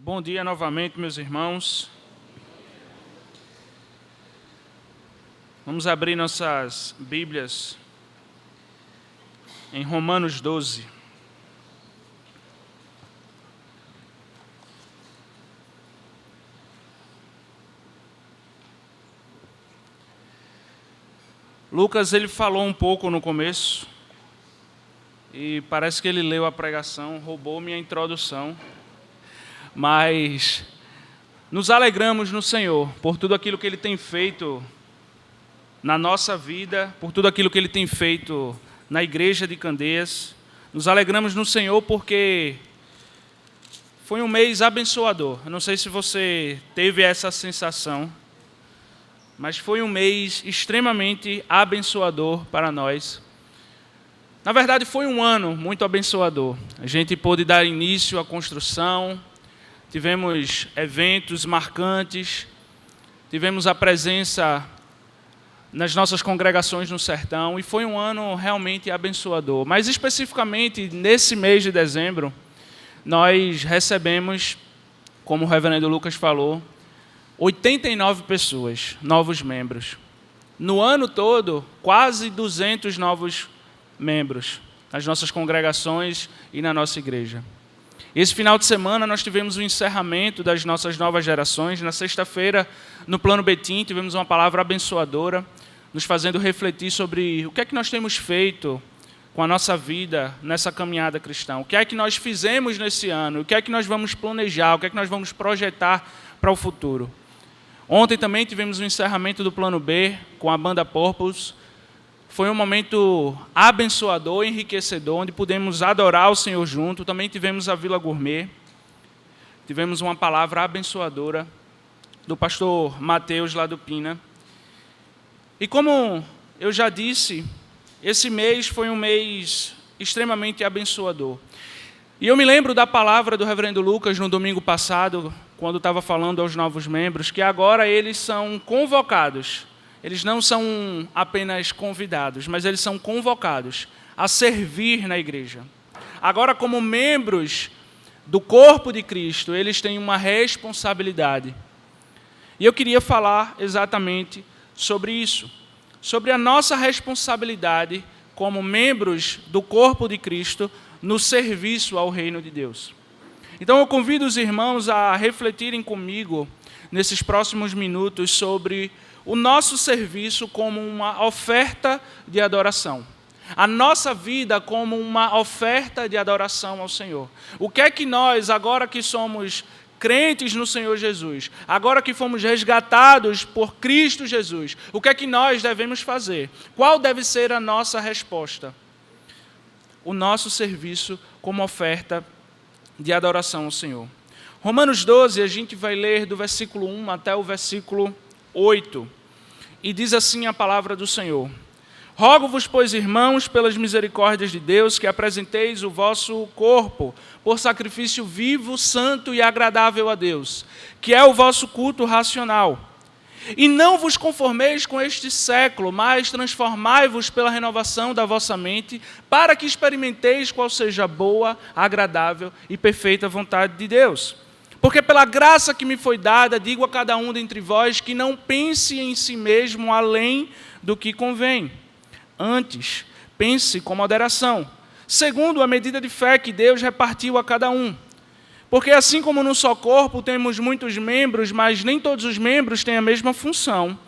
Bom dia novamente, meus irmãos. Vamos abrir nossas Bíblias em Romanos 12. Lucas, ele falou um pouco no começo e parece que ele leu a pregação, roubou minha introdução. Mas nos alegramos no Senhor por tudo aquilo que Ele tem feito na nossa vida, por tudo aquilo que Ele tem feito na igreja de Candeias. Nos alegramos no Senhor porque foi um mês abençoador. Eu não sei se você teve essa sensação, mas foi um mês extremamente abençoador para nós. Na verdade, foi um ano muito abençoador. A gente pôde dar início à construção. Tivemos eventos marcantes, tivemos a presença nas nossas congregações no sertão e foi um ano realmente abençoador. Mas especificamente nesse mês de dezembro, nós recebemos, como o reverendo Lucas falou, 89 pessoas, novos membros. No ano todo, quase 200 novos membros nas nossas congregações e na nossa igreja. Esse final de semana nós tivemos o encerramento das nossas novas gerações. Na sexta-feira, no Plano Betim, tivemos uma palavra abençoadora, nos fazendo refletir sobre o que é que nós temos feito com a nossa vida nessa caminhada cristã. O que é que nós fizemos nesse ano, o que é que nós vamos planejar, o que é que nós vamos projetar para o futuro. Ontem também tivemos o encerramento do Plano B com a banda Purpose. Foi um momento abençoador, enriquecedor, onde pudemos adorar o Senhor junto. Também tivemos a Vila Gourmet. Tivemos uma palavra abençoadora do pastor Mateus, lá do Pina. E como eu já disse, esse mês foi um mês extremamente abençoador. E eu me lembro da palavra do reverendo Lucas no domingo passado, quando estava falando aos novos membros, que agora eles são convocados. Eles não são apenas convidados, mas eles são convocados a servir na igreja. Agora, como membros do corpo de Cristo, eles têm uma responsabilidade. E eu queria falar exatamente sobre isso, sobre a nossa responsabilidade como membros do corpo de Cristo no serviço ao reino de Deus. Então, eu convido os irmãos a refletirem comigo nesses próximos minutos sobre o nosso serviço como uma oferta de adoração. A nossa vida como uma oferta de adoração ao Senhor. O que é que nós, agora que somos crentes no Senhor Jesus, agora que fomos resgatados por Cristo Jesus, o que é que nós devemos fazer? Qual deve ser a nossa resposta? O nosso serviço como oferta de adoração ao Senhor. Romanos 12, a gente vai ler do versículo 1 até o versículo 8. E diz assim a palavra do Senhor: Rogo-vos, pois, irmãos, pelas misericórdias de Deus, que apresenteis o vosso corpo por sacrifício vivo, santo e agradável a Deus, que é o vosso culto racional. E não vos conformeis com este século, mas transformai-vos pela renovação da vossa mente, para que experimenteis qual seja a boa, agradável e perfeita vontade de Deus. Porque pela graça que me foi dada, digo a cada um dentre vós que não pense em si mesmo além do que convém. Antes, pense com moderação, segundo a medida de fé que Deus repartiu a cada um. Porque assim como no só corpo temos muitos membros, mas nem todos os membros têm a mesma função,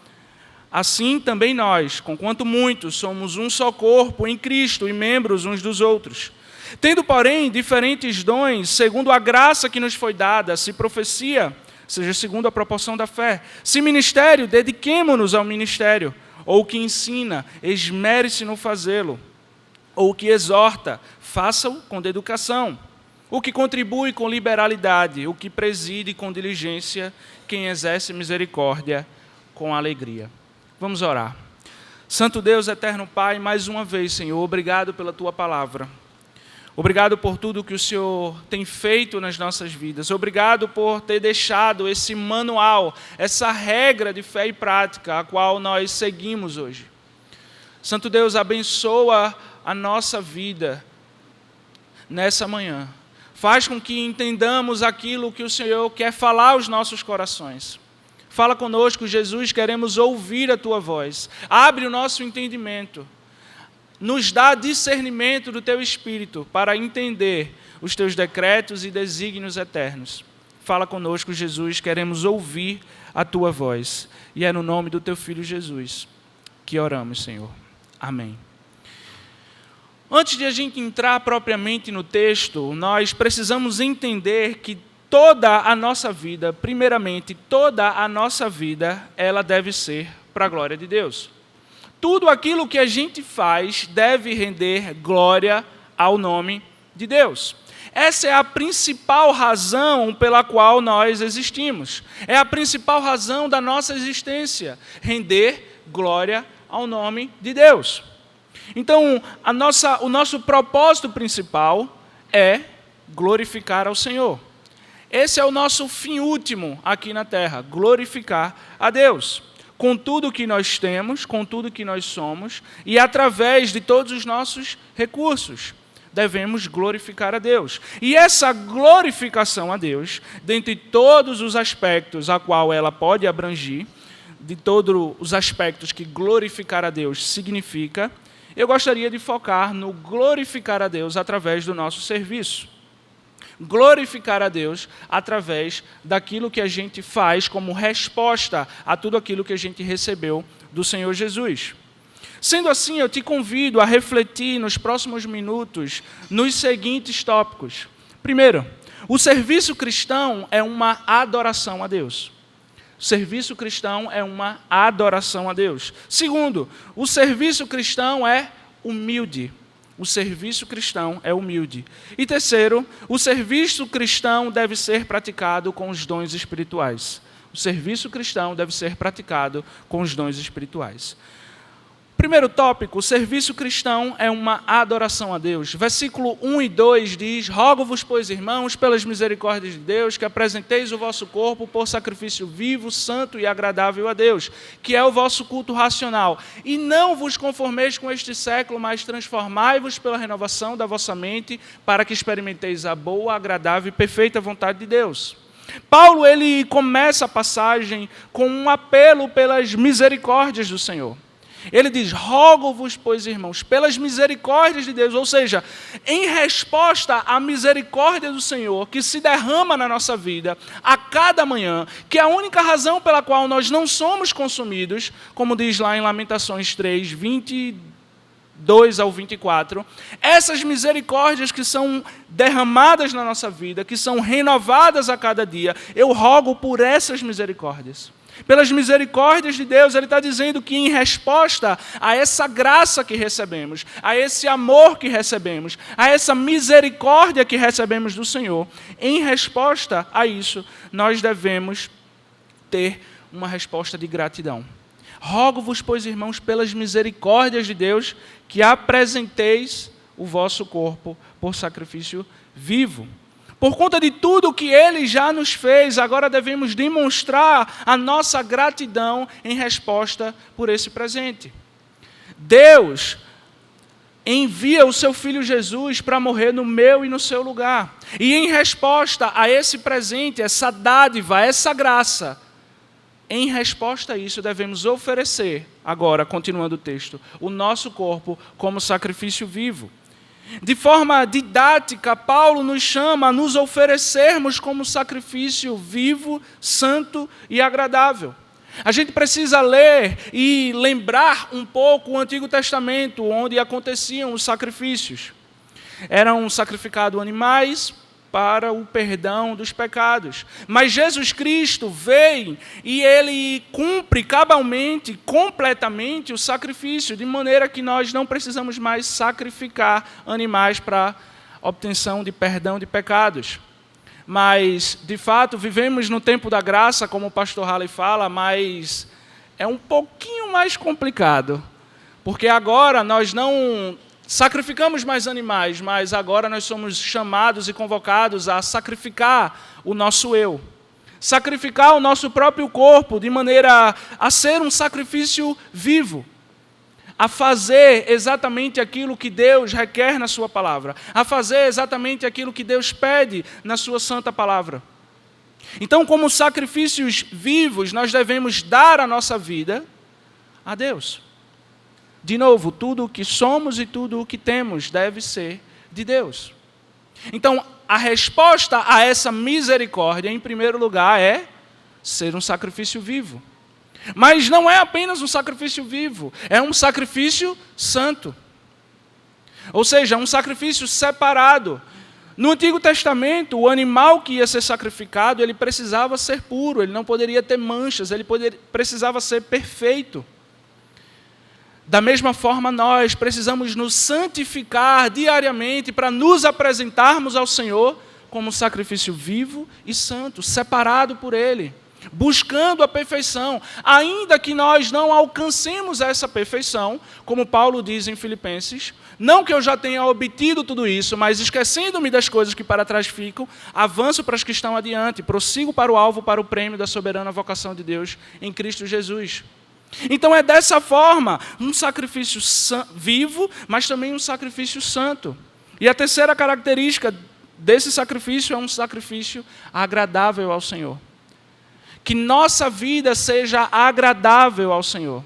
assim também nós, conquanto muitos, somos um só corpo em Cristo e membros uns dos outros. Tendo, porém, diferentes dons, segundo a graça que nos foi dada, se profecia, seja segundo a proporção da fé. Se ministério, dediquemo-nos ao ministério. Ou que ensina, esmere-se no fazê-lo. Ou que exorta, faça-o com dedicação. O que contribui com liberalidade, o que preside com diligência, quem exerce misericórdia com alegria. Vamos orar. Santo Deus, eterno Pai, mais uma vez, Senhor, obrigado pela Tua palavra. Obrigado por tudo que o Senhor tem feito nas nossas vidas. Obrigado por ter deixado esse manual, essa regra de fé e prática, a qual nós seguimos hoje. Santo Deus, abençoa a nossa vida nessa manhã. Faz com que entendamos aquilo que o Senhor quer falar aos nossos corações. Fala conosco, Jesus, queremos ouvir a Tua voz. Abre o nosso entendimento. Nos dá discernimento do Teu Espírito para entender os Teus decretos e desígnios eternos. Fala conosco, Jesus, queremos ouvir a Tua voz. E é no nome do Teu Filho Jesus que oramos, Senhor. Amém. Antes de a gente entrar propriamente no texto, nós precisamos entender que toda a nossa vida, primeiramente, toda a nossa vida, ela deve ser para a glória de Deus. Tudo aquilo que a gente faz deve render glória ao nome de Deus. Essa é a principal razão pela qual nós existimos. É a principal razão da nossa existência, render glória ao nome de Deus. Então, o nosso propósito principal é glorificar ao Senhor. Esse é o nosso fim último aqui na terra, glorificar a Deus. Com tudo que nós temos, com tudo que nós somos, e através de todos os nossos recursos, devemos glorificar a Deus. E essa glorificação a Deus, dentre todos os aspectos a qual ela pode abranger, de todos os aspectos que glorificar a Deus significa, eu gostaria de focar no glorificar a Deus através do nosso serviço. Glorificar a Deus através daquilo que a gente faz como resposta a tudo aquilo que a gente recebeu do Senhor Jesus. Sendo assim, eu te convido a refletir nos próximos minutos nos seguintes tópicos. Primeiro, o serviço cristão é uma adoração a Deus. O serviço cristão é uma adoração a Deus. Segundo, o serviço cristão é humilde. O serviço cristão é humilde. E terceiro, o serviço cristão deve ser praticado com os dons espirituais. O serviço cristão deve ser praticado com os dons espirituais. Primeiro tópico, o serviço cristão é uma adoração a Deus. Versículo 1 e 2 diz: rogo-vos, pois, irmãos, pelas misericórdias de Deus, que apresenteis o vosso corpo por sacrifício vivo, santo e agradável a Deus, que é o vosso culto racional. E não vos conformeis com este século, mas transformai-vos pela renovação da vossa mente, para que experimenteis a boa, agradável e perfeita vontade de Deus. Paulo, ele começa a passagem com um apelo pelas misericórdias do Senhor. Ele diz: rogo-vos, pois, irmãos, pelas misericórdias de Deus, ou seja, em resposta à misericórdia do Senhor que se derrama na nossa vida a cada manhã, que é a única razão pela qual nós não somos consumidos, como diz lá em Lamentações 3, 22 ao 24, essas misericórdias que são derramadas na nossa vida, que são renovadas a cada dia, eu rogo por essas misericórdias. Pelas misericórdias de Deus, Ele está dizendo que em resposta a essa graça que recebemos, a esse amor que recebemos, a essa misericórdia que recebemos do Senhor, em resposta a isso, nós devemos ter uma resposta de gratidão. Rogo-vos, pois, irmãos, pelas misericórdias de Deus, que apresenteis o vosso corpo por sacrifício vivo. Por conta de tudo que Ele já nos fez, agora devemos demonstrar a nossa gratidão em resposta por esse presente. Deus envia o seu Filho Jesus para morrer no meu e no seu lugar. E em resposta a esse presente, essa dádiva, essa graça, em resposta a isso, devemos oferecer, agora, continuando o texto, o nosso corpo como sacrifício vivo. De forma didática, Paulo nos chama a nos oferecermos como sacrifício vivo, santo e agradável. A gente precisa ler e lembrar um pouco o Antigo Testamento, onde aconteciam os sacrifícios. Eram sacrificados animais para o perdão dos pecados. Mas Jesus Cristo veio e Ele cumpre cabalmente, completamente o sacrifício, de maneira que nós não precisamos mais sacrificar animais para obtenção de perdão de pecados. Mas, de fato, vivemos no tempo da graça, como o pastor Halley fala, mas é um pouquinho mais complicado, porque agora nós não sacrificamos mais animais, mas agora nós somos chamados e convocados a sacrificar o nosso eu. Sacrificar o nosso próprio corpo de maneira a ser um sacrifício vivo. a fazer exatamente aquilo que Deus requer na sua palavra, a fazer exatamente aquilo que Deus pede na sua santa palavra. Então, como sacrifícios vivos, nós devemos dar a nossa vida a Deus. De novo, tudo o que somos e tudo o que temos deve ser de Deus. Então, a resposta a essa misericórdia, em primeiro lugar, é ser um sacrifício vivo. Mas não é apenas um sacrifício vivo, é um sacrifício santo. Ou seja, um sacrifício separado. No Antigo Testamento, o animal que ia ser sacrificado, ele precisava ser puro, ele não poderia ter manchas, ele precisava ser perfeito. Da mesma forma, nós precisamos nos santificar diariamente para nos apresentarmos ao Senhor como um sacrifício vivo e santo, separado por Ele, buscando a perfeição, ainda que nós não alcancemos essa perfeição, como Paulo diz em Filipenses, não que eu já tenha obtido tudo isso, mas esquecendo-me das coisas que para trás ficam, avanço para as que estão adiante, prossigo para o alvo, para o prêmio da soberana vocação de Deus em Cristo Jesus. Então é dessa forma, um sacrifício vivo, mas também um sacrifício santo. E a terceira característica desse sacrifício é um sacrifício agradável ao Senhor. Que nossa vida seja agradável ao Senhor.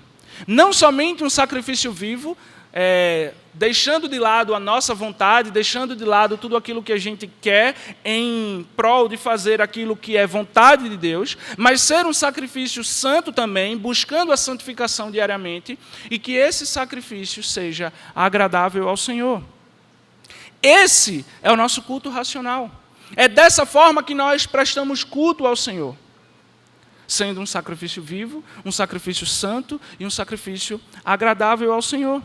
Não somente um sacrifício vivo, deixando de lado a nossa vontade, deixando de lado tudo aquilo que a gente quer em prol de fazer aquilo que é vontade de Deus, mas ser um sacrifício santo também, buscando a santificação diariamente, e que esse sacrifício seja agradável ao Senhor. Esse é o nosso culto racional. É dessa forma que nós prestamos culto ao Senhor. Sendo um sacrifício vivo, um sacrifício santo e um sacrifício agradável ao Senhor.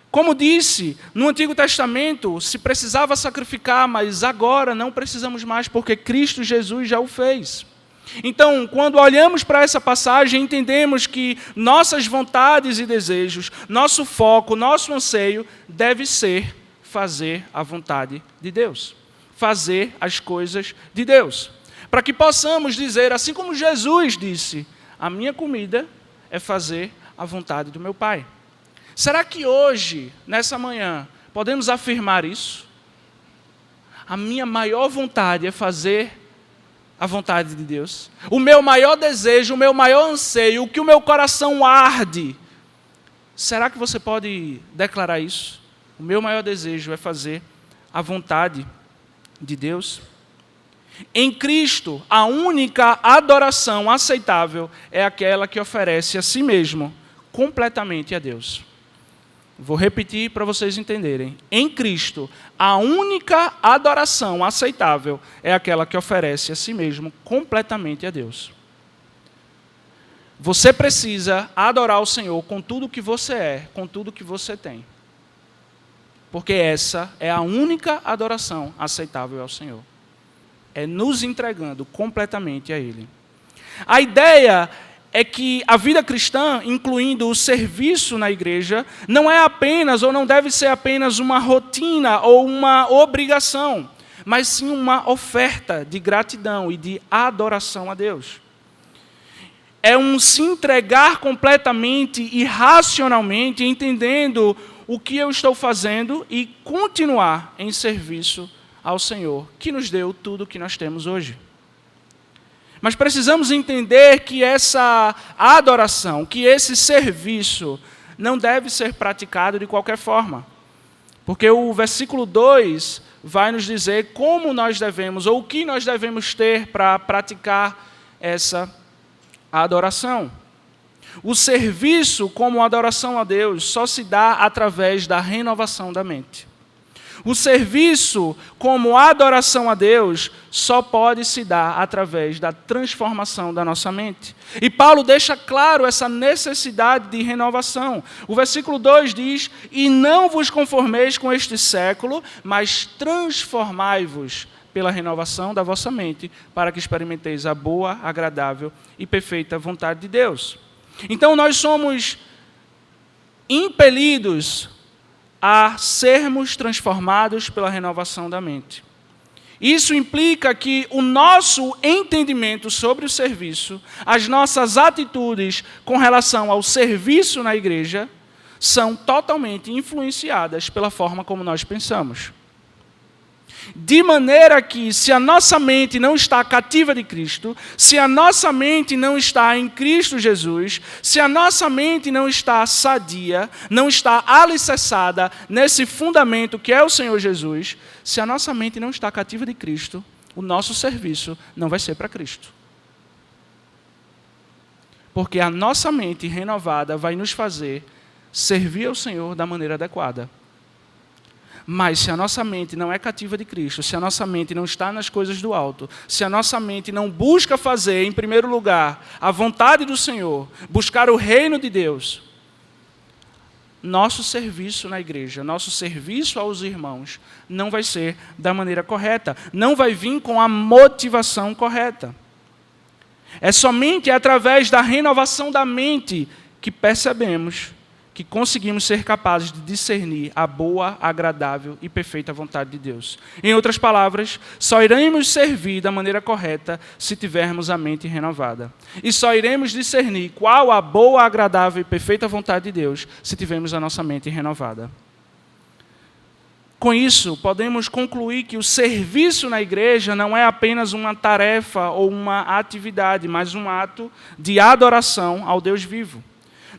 Como disse, no Antigo Testamento se precisava sacrificar, mas agora não precisamos mais, porque Cristo Jesus já o fez. Então, quando olhamos para essa passagem, entendemos que nossas vontades e desejos, nosso foco, nosso anseio deve ser fazer a vontade de Deus. Fazer as coisas de Deus. Para que possamos dizer, assim como Jesus disse, a minha comida é fazer a vontade do meu Pai. Será que hoje, nessa manhã, podemos afirmar isso? A minha maior vontade é fazer a vontade de Deus. O meu maior desejo, o meu maior anseio, o que o meu coração arde. Será que você pode declarar isso? O meu maior desejo é fazer a vontade de Deus. Em Cristo, a única adoração aceitável é aquela que oferece a si mesmo completamente a Deus. Vou repetir para vocês entenderem. Em Cristo, a única adoração aceitável é aquela que oferece a si mesmo completamente a Deus. Você precisa adorar o Senhor com tudo que você é, com tudo que você tem. Porque essa é a única adoração aceitável ao Senhor. É nos entregando completamente a Ele. A ideia é que a vida cristã, incluindo o serviço na igreja, não é apenas, ou não deve ser apenas uma rotina ou uma obrigação, mas sim uma oferta de gratidão e de adoração a Deus. É um se entregar completamente e racionalmente, entendendo o que eu estou fazendo e continuar em serviço ao Senhor, que nos deu tudo o que nós temos hoje. Mas precisamos entender que essa adoração, que esse serviço, não deve ser praticado de qualquer forma. Porque o versículo 2 vai nos dizer como nós devemos, ou o que nós devemos ter para praticar essa adoração. O serviço como adoração a Deus só se dá através da renovação da mente. O serviço como adoração a Deus só pode se dar através da transformação da nossa mente. E Paulo deixa claro essa necessidade de renovação. O versículo 2 diz, e não vos conformeis com este século, mas transformai-vos pela renovação da vossa mente, para que experimenteis a boa, agradável e perfeita vontade de Deus. Então nós somos impelidos a sermos transformados pela renovação da mente. Isso implica que o nosso entendimento sobre o serviço, as nossas atitudes com relação ao serviço na igreja, são totalmente influenciadas pela forma como nós pensamos. De maneira que, se a nossa mente não está cativa de Cristo, se a nossa mente não está em Cristo Jesus, se a nossa mente não está sadia, não está alicerçada nesse fundamento que é o Senhor Jesus, se a nossa mente não está cativa de Cristo, o nosso serviço não vai ser para Cristo. Porque a nossa mente renovada vai nos fazer servir ao Senhor da maneira adequada. Mas se a nossa mente não é cativa de Cristo, se a nossa mente não está nas coisas do alto, se a nossa mente não busca fazer, em primeiro lugar, a vontade do Senhor, buscar o reino de Deus, nosso serviço na igreja, nosso serviço aos irmãos, não vai ser da maneira correta, não vai vir com a motivação correta. É somente através da renovação da mente que percebemos que conseguimos ser capazes de discernir a boa, agradável e perfeita vontade de Deus. Em outras palavras, só iremos servir da maneira correta se tivermos a mente renovada. E só iremos discernir qual a boa, agradável e perfeita vontade de Deus se tivermos a nossa mente renovada. Com isso, podemos concluir que o serviço na igreja não é apenas uma tarefa ou uma atividade, mas um ato de adoração ao Deus vivo.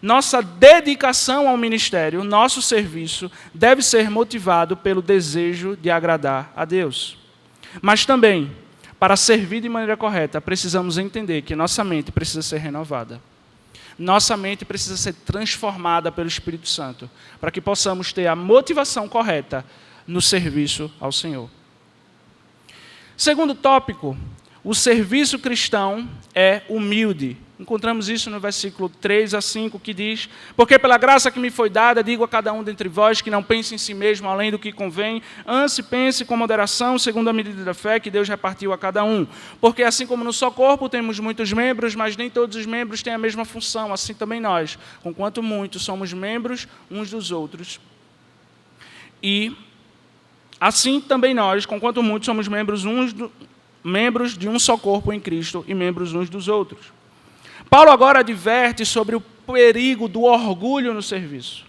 Nossa dedicação ao ministério, nosso serviço, deve ser motivado pelo desejo de agradar a Deus. Mas também, para servir de maneira correta, precisamos entender que nossa mente precisa ser renovada. Nossa mente precisa ser transformada pelo Espírito Santo, para que possamos ter a motivação correta no serviço ao Senhor. Segundo tópico, o serviço cristão é humilde. Encontramos isso no versículo 3 a 5, que diz: porque pela graça que me foi dada, digo a cada um dentre vós que não pense em si mesmo além do que convém, antes pense com moderação, segundo a medida da fé que Deus repartiu a cada um. Porque assim como no só corpo temos muitos membros, mas nem todos os membros têm a mesma função, assim também nós, conquanto muitos, somos membros uns dos outros. E assim também nós, conquanto muitos, somos membros de um só corpo em Cristo e membros uns dos outros. Paulo agora adverte sobre o perigo do orgulho no serviço.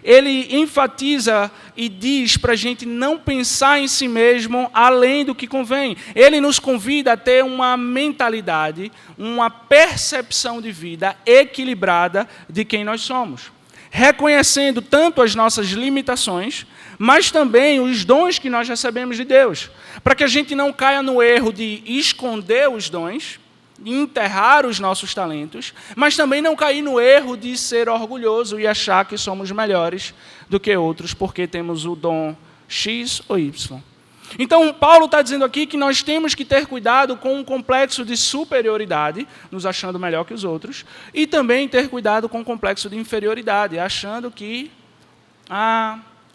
Ele enfatiza e diz para a gente não pensar em si mesmo além do que convém. Ele nos convida a ter uma mentalidade, uma percepção de vida equilibrada de quem nós somos, reconhecendo tanto as nossas limitações, mas também os dons que nós recebemos de Deus, para que a gente não caia no erro de esconder os dons, enterrar os nossos talentos, mas também não cair no erro de ser orgulhoso e achar que somos melhores do que outros, porque temos o dom X ou Y. Então, Paulo está dizendo aqui que nós temos que ter cuidado com um complexo de superioridade, nos achando melhor que os outros, e também ter cuidado com o complexo de inferioridade, achando que,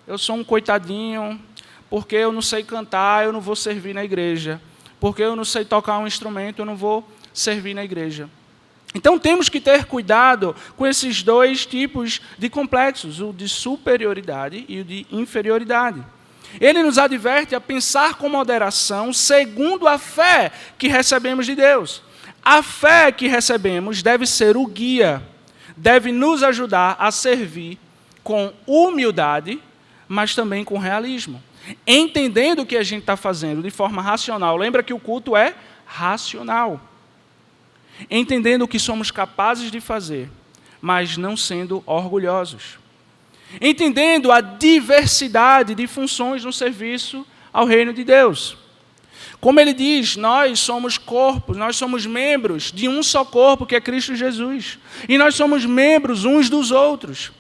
eu sou um coitadinho, porque eu não sei cantar, eu não vou servir na igreja, porque eu não sei tocar um instrumento, eu não vou servir na igreja. Então temos que ter cuidado com esses dois tipos de complexos, o de superioridade e o de inferioridade. Ele nos adverte a pensar com moderação segundo a fé que recebemos de Deus. A fé que recebemos deve ser o guia, deve nos ajudar a servir com humildade, mas também com realismo, entendendo o que a gente está fazendo de forma racional. Lembra que o culto é racional. Entendendo o que somos capazes de fazer, mas não sendo orgulhosos. Entendendo a diversidade de funções no serviço ao reino de Deus. Como ele diz, nós somos corpos, nós somos membros de um só corpo, que é Cristo Jesus. E nós somos membros uns dos outros.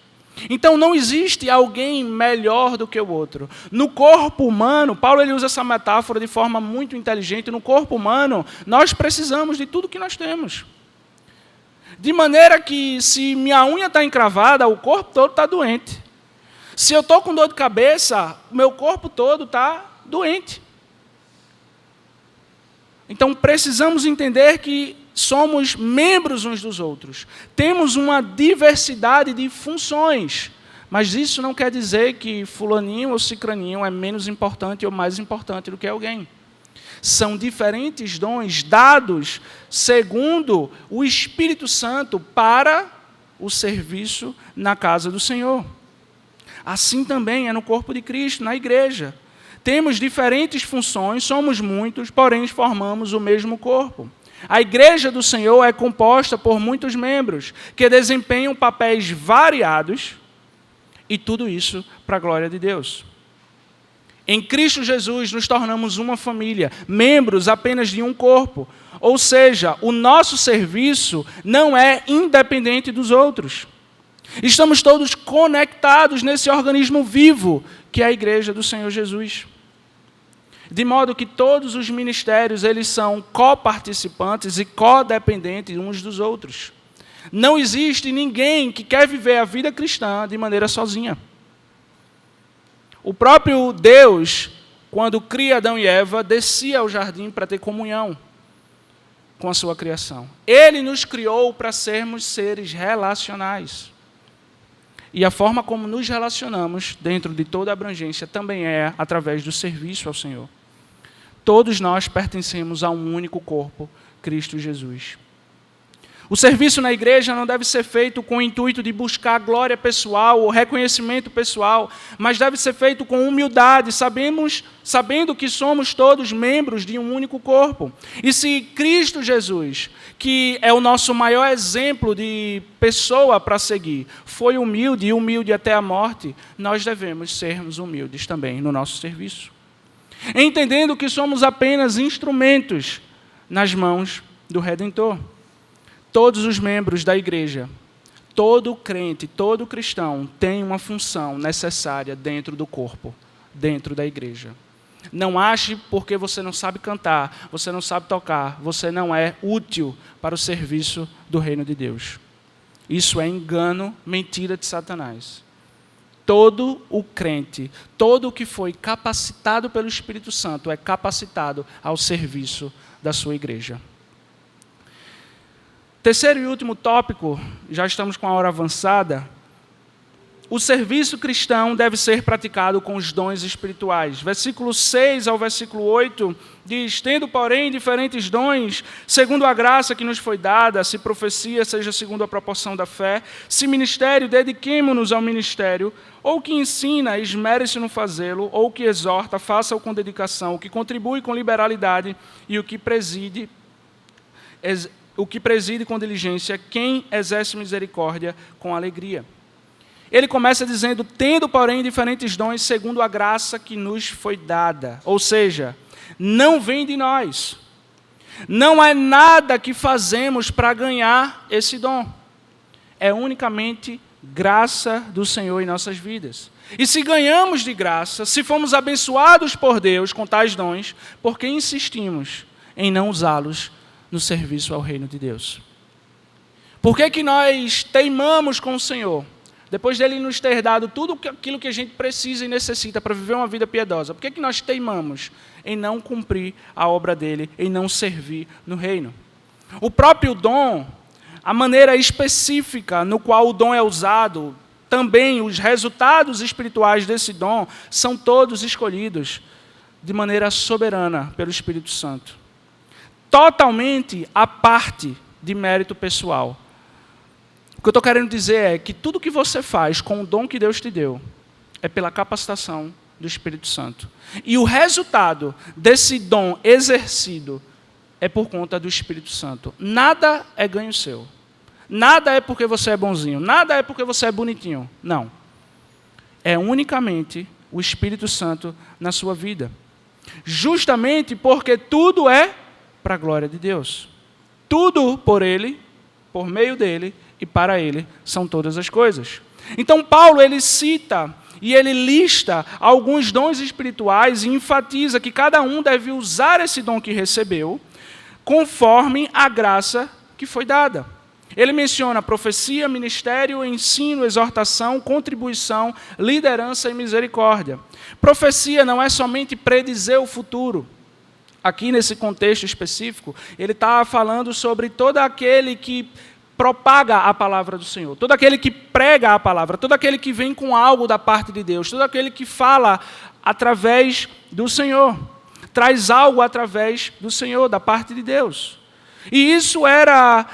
Então não existe alguém melhor do que o outro. No corpo humano, Paulo ele usa essa metáfora de forma muito inteligente. No corpo humano, nós precisamos de tudo que nós temos. De maneira que, se minha unha está encravada, o corpo todo está doente. Se eu estou com dor de cabeça, o meu corpo todo está doente. Então precisamos entender que somos membros uns dos outros. Temos uma diversidade de funções, Mas isso não quer dizer que fulaninho ou cicraninho é menos importante ou mais importante do que alguém. São diferentes dons dados segundo o Espírito Santo para o serviço na casa do Senhor. Assim também é no corpo de Cristo, na igreja. Temos diferentes funções, somos muitos, porém formamos o mesmo corpo. A igreja do Senhor é composta por muitos membros que desempenham papéis variados e tudo isso para a glória de Deus. Em Cristo Jesus nos tornamos uma família, membros apenas de um corpo. Ou seja, o nosso serviço não é independente dos outros. Estamos todos conectados nesse organismo vivo que é a igreja do Senhor Jesus. De modo que todos os ministérios eles são coparticipantes e codependentes uns dos outros. Não existe ninguém que quer viver a vida cristã de maneira sozinha. O próprio Deus, quando cria Adão e Eva, descia ao jardim para ter comunhão com a sua criação. Ele nos criou para sermos seres relacionais. E a forma como nos relacionamos, dentro de toda a abrangência, também é através do serviço ao Senhor. Todos nós pertencemos a um único corpo, Cristo Jesus. O serviço na igreja não deve ser feito com o intuito de buscar glória pessoal ou reconhecimento pessoal, mas deve ser feito com humildade, sabendo que somos todos membros de um único corpo. E se Cristo Jesus, que é o nosso maior exemplo de pessoa para seguir, foi humilde e humilde até a morte, nós devemos sermos humildes também no nosso serviço. Entendendo que somos apenas instrumentos nas mãos do Redentor. Todos os membros da igreja, todo crente, todo cristão tem uma função necessária dentro do corpo, dentro da igreja. Não ache porque você não sabe cantar, você não sabe tocar, você não é útil para o serviço do reino de Deus. Isso é engano, mentira de Satanás. Todo o crente, todo o que foi capacitado pelo Espírito Santo é capacitado ao serviço da sua igreja. Terceiro e último tópico, já estamos com a hora avançada. O serviço cristão deve ser praticado com os dons espirituais. Versículo 6 ao versículo 8 diz: tendo, porém, diferentes dons, segundo a graça que nos foi dada, se profecia, seja segundo a proporção da fé, se ministério, dediquemo-nos ao ministério, ou que ensina, esmere-se no fazê-lo, ou que exorta, faça-o com dedicação, o que contribui com liberalidade e o que preside com diligência, quem exerce misericórdia com alegria. Ele começa dizendo, tendo, porém, diferentes dons, segundo a graça que nos foi dada. Ou seja, não vem de nós. Não é nada que fazemos para ganhar esse dom. É unicamente graça do Senhor em nossas vidas. E se ganhamos de graça, se fomos abençoados por Deus com tais dons, por que insistimos em não usá-los no serviço ao reino de Deus? Por que nós teimamos com o Senhor? Depois dele nos ter dado tudo aquilo que a gente precisa e necessita para viver uma vida piedosa, por que nós teimamos em não cumprir a obra dele, em não servir no reino? O próprio dom, a maneira específica no qual o dom é usado, também os resultados espirituais desse dom, são todos escolhidos de maneira soberana pelo Espírito Santo. Totalmente à parte de mérito pessoal. O que eu estou querendo dizer é que tudo que você faz com o dom que Deus te deu é pela capacitação do Espírito Santo. E o resultado desse dom exercido é por conta do Espírito Santo. Nada é ganho seu. Nada é porque você é bonzinho. Nada é porque você é bonitinho. Não. É unicamente o Espírito Santo na sua vida. Justamente porque tudo é para a glória de Deus. Tudo por Ele, por meio dEle e para Ele são todas as coisas. Então Paulo ele cita e ele lista alguns dons espirituais e enfatiza que cada um deve usar esse dom que recebeu conforme a graça que foi dada. Ele menciona profecia, ministério, ensino, exortação, contribuição, liderança e misericórdia. Profecia não é somente predizer o futuro. Aqui nesse contexto específico, ele está falando sobre todo aquele que propaga a palavra do Senhor, todo aquele que prega a palavra, todo aquele que vem com algo da parte de Deus, todo aquele que fala através do Senhor, traz algo através do Senhor, da parte de Deus. E isso era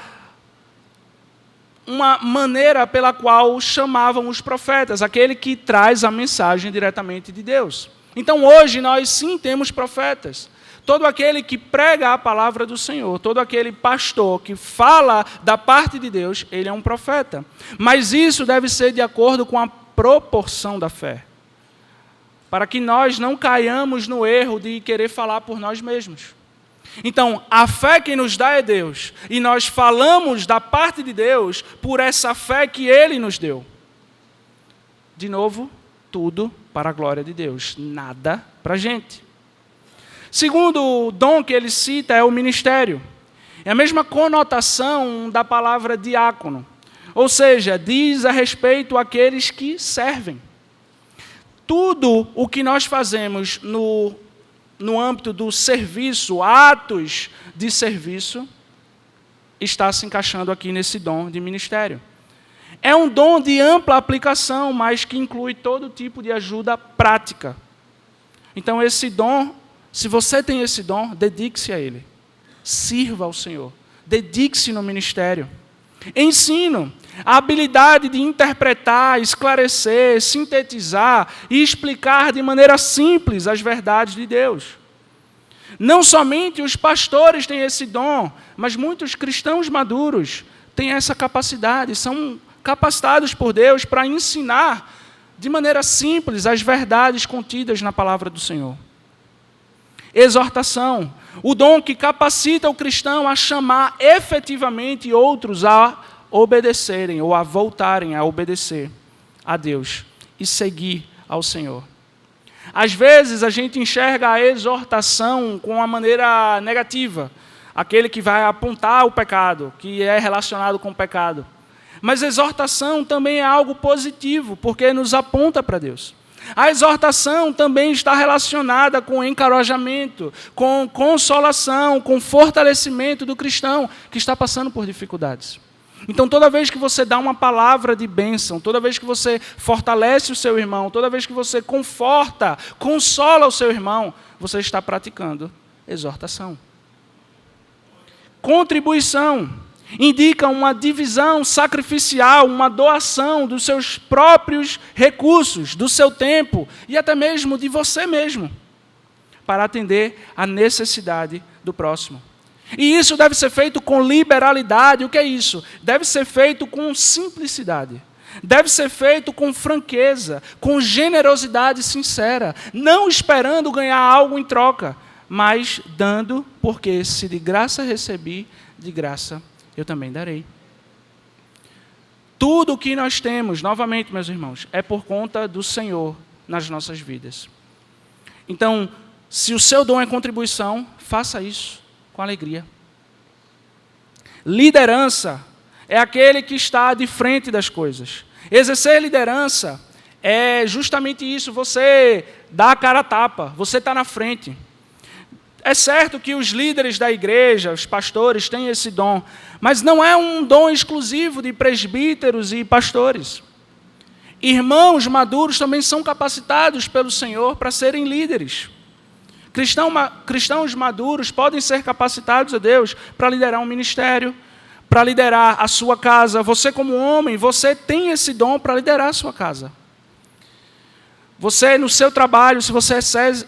uma maneira pela qual chamavam os profetas, aquele que traz a mensagem diretamente de Deus. Então hoje nós sim temos profetas. Todo aquele que prega a palavra do Senhor, todo aquele pastor que fala da parte de Deus, ele é um profeta. Mas isso deve ser de acordo com a proporção da fé, para que nós não caiamos no erro de querer falar por nós mesmos. Então, a fé que nos dá é Deus, e nós falamos da parte de Deus por essa fé que Ele nos deu. De novo, tudo para a glória de Deus, nada para a gente. Segundo dom que ele cita é o ministério. É a mesma conotação da palavra diácono. Ou seja, diz a respeito àqueles que servem. Tudo o que nós fazemos no âmbito do serviço, atos de serviço, está se encaixando aqui nesse dom de ministério. É um dom de ampla aplicação, mas que inclui todo tipo de ajuda prática. Então, esse dom, se você tem esse dom, dedique-se a ele. Sirva ao Senhor. Dedique-se no ministério. Ensino, a habilidade de interpretar, esclarecer, sintetizar e explicar de maneira simples as verdades de Deus. Não somente os pastores têm esse dom, mas muitos cristãos maduros têm essa capacidade, são capacitados por Deus para ensinar de maneira simples as verdades contidas na palavra do Senhor. Exortação, o dom que capacita o cristão a chamar efetivamente outros a obedecerem ou a voltarem a obedecer a Deus e seguir ao Senhor. Às vezes a gente enxerga a exortação com uma maneira negativa, aquele que vai apontar o pecado, que é relacionado com o pecado. Mas a exortação também é algo positivo, porque nos aponta para Deus. A exortação também está relacionada com encorajamento, com consolação, com fortalecimento do cristão que está passando por dificuldades. Então, toda vez que você dá uma palavra de bênção, toda vez que você fortalece o seu irmão, toda vez que você conforta, consola o seu irmão, você está praticando exortação. Contribuição indica uma divisão sacrificial, uma doação dos seus próprios recursos, do seu tempo e até mesmo de você mesmo, para atender à necessidade do próximo. E isso deve ser feito com liberalidade. O que é isso? Deve ser feito com simplicidade. Deve ser feito com franqueza, com generosidade sincera, não esperando ganhar algo em troca, mas dando, porque se de graça recebi, de graça eu também darei. Tudo o que nós temos, novamente, meus irmãos, é por conta do Senhor nas nossas vidas. Então, se o seu dom é contribuição, faça isso com alegria. Liderança é aquele que está de frente das coisas. Exercer liderança é justamente isso, você dá a cara a tapa, você está na frente. É certo que os líderes da igreja, os pastores, têm esse dom, mas não é um dom exclusivo de presbíteros e pastores. Irmãos maduros também são capacitados pelo Senhor para serem líderes. Cristãos maduros podem ser capacitados a Deus para liderar um ministério, para liderar a sua casa. Você, como homem, você tem esse dom para liderar a sua casa. Você, no seu trabalho, se você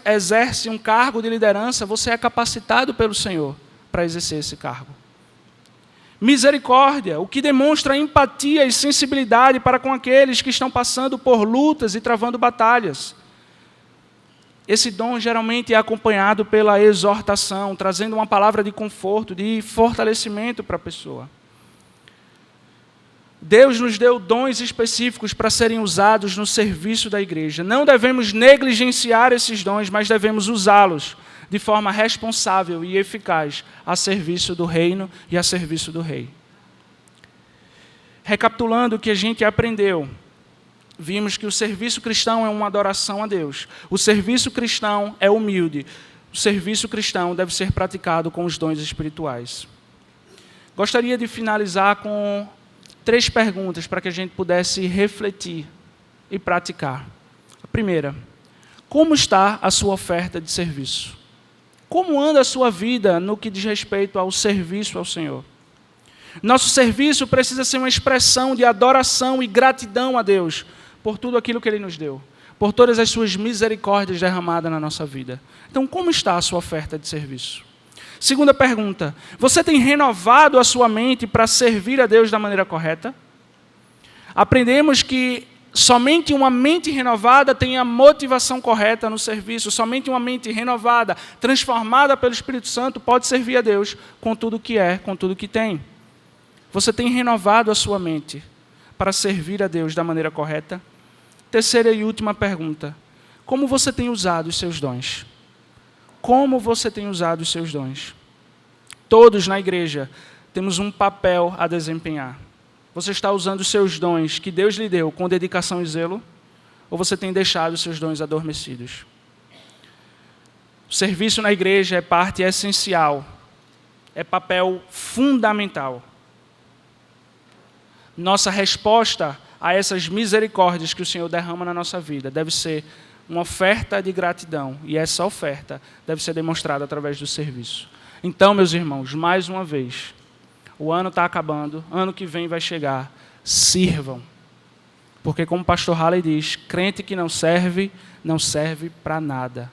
exerce um cargo de liderança, você é capacitado pelo Senhor para exercer esse cargo. Misericórdia, o que demonstra empatia e sensibilidade para com aqueles que estão passando por lutas e travando batalhas. Esse dom geralmente é acompanhado pela exortação, trazendo uma palavra de conforto, de fortalecimento para a pessoa. Deus nos deu dons específicos para serem usados no serviço da igreja. Não devemos negligenciar esses dons, mas devemos usá-los de forma responsável e eficaz a serviço do reino e a serviço do rei. Recapitulando o que a gente aprendeu, vimos que o serviço cristão é uma adoração a Deus. O serviço cristão é humilde. O serviço cristão deve ser praticado com os dons espirituais. gostaria de finalizar com 3 perguntas para que a gente pudesse refletir e praticar. A primeira: como está a sua oferta de serviço? Como anda a sua vida no que diz respeito ao serviço ao Senhor? Nosso serviço precisa ser uma expressão de adoração e gratidão a Deus por tudo aquilo que Ele nos deu, por todas as suas misericórdias derramadas na nossa vida. Então, como está a sua oferta de serviço? Segunda pergunta: você tem renovado a sua mente para servir a Deus da maneira correta? Aprendemos que somente uma mente renovada tem a motivação correta no serviço. Somente uma mente renovada, transformada pelo Espírito Santo, pode servir a Deus com tudo que é, com tudo que tem. Você tem renovado a sua mente para servir a Deus da maneira correta? Terceira e última pergunta: como você tem usado os seus dons? Como você tem usado os seus dons? Todos na igreja temos um papel a desempenhar. Você está usando os seus dons que Deus lhe deu com dedicação e zelo? Ou você tem deixado os seus dons adormecidos? O serviço na igreja é parte essencial, é papel fundamental. Nossa resposta a essas misericórdias que o Senhor derrama na nossa vida deve ser uma oferta de gratidão, e essa oferta deve ser demonstrada através do serviço. Então, meus irmãos, mais uma vez, o ano está acabando, ano que vem vai chegar, sirvam. Porque, como o pastor Halley diz, crente que não serve para nada.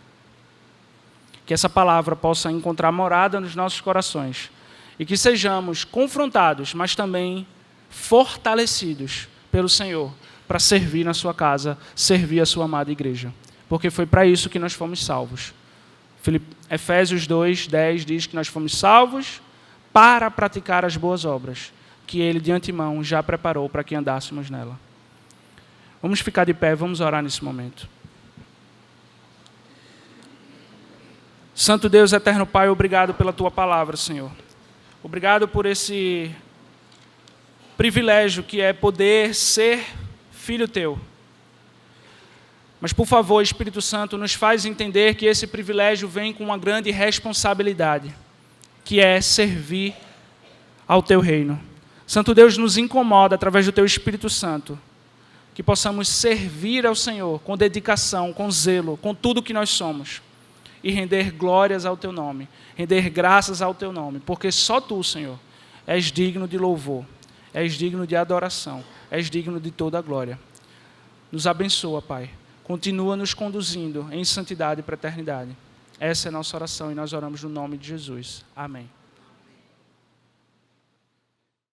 Que essa palavra possa encontrar morada nos nossos corações e que sejamos confrontados, mas também fortalecidos pelo Senhor para servir na sua casa, servir a sua amada igreja. Porque foi para isso que nós fomos salvos. Efésios 2:10 diz que nós fomos salvos para praticar as boas obras, que Ele de antemão já preparou para que andássemos nela. Vamos ficar de pé, vamos orar nesse momento. Santo Deus, eterno Pai, obrigado pela Tua palavra, Senhor. Obrigado por esse privilégio que é poder ser filho Teu. Mas, por favor, Espírito Santo, nos faz entender que esse privilégio vem com uma grande responsabilidade, que é servir ao Teu reino. Santo Deus, nos incomoda, através do Teu Espírito Santo, que possamos servir ao Senhor com dedicação, com zelo, com tudo que nós somos, e render glórias ao Teu nome, render graças ao Teu nome, porque só Tu, Senhor, és digno de louvor, és digno de adoração, és digno de toda a glória. Nos abençoa, Pai. Continua nos conduzindo em santidade para a eternidade. Essa é a nossa oração e nós oramos no nome de Jesus. Amém.